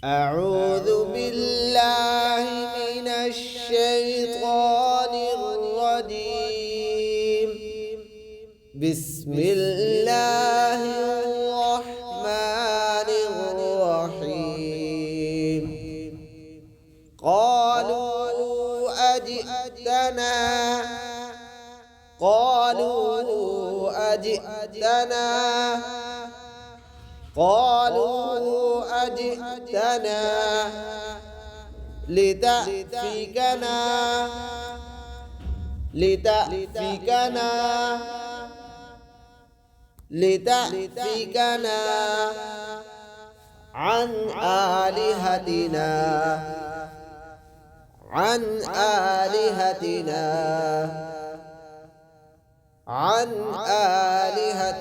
أعوذ بالله من الشيطان الرجيم. بسم الله الرحمن الرحيم. قالوا أجئتنا لتأفكنا عن آلهتنا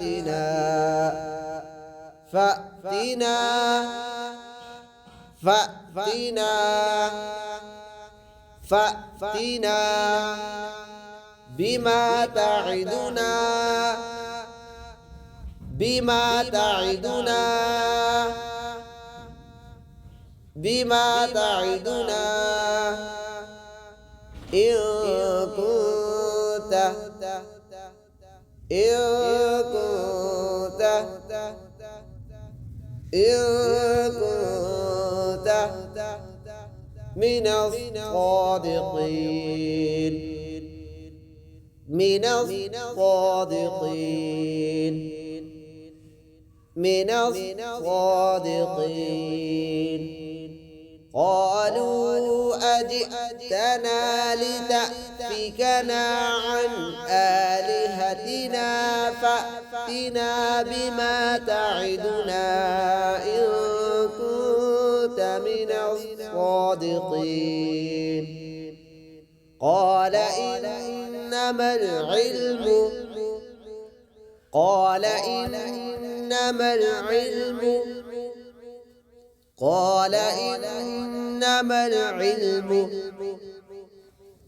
فأتنا بما تعدنا إن كنت من الصادقين. قالوا أجئتنا لتأفكنا عن آلهتنا فأتنا بما تعدنا إن كنت من الصادقين. قال إنما العلم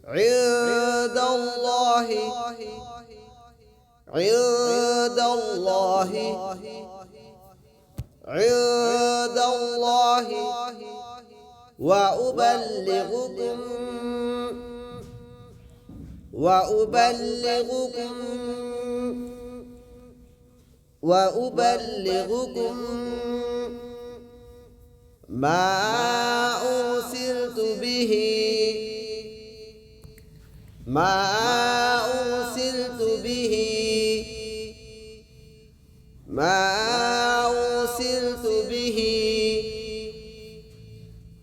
عند الله وأبلغكم ما أرسلت به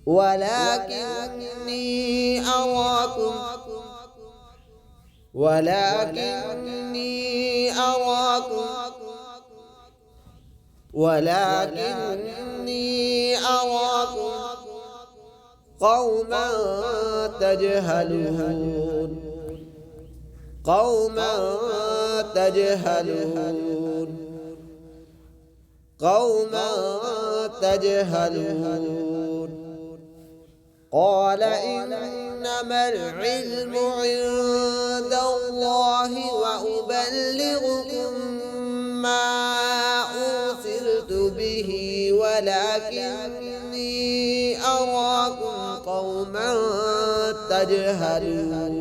ولكني أراكم قوما تجهلون. قال إنما العلم عند الله وأبلغكم ما أرسلت به ولكني أراكم قوما تجهلون.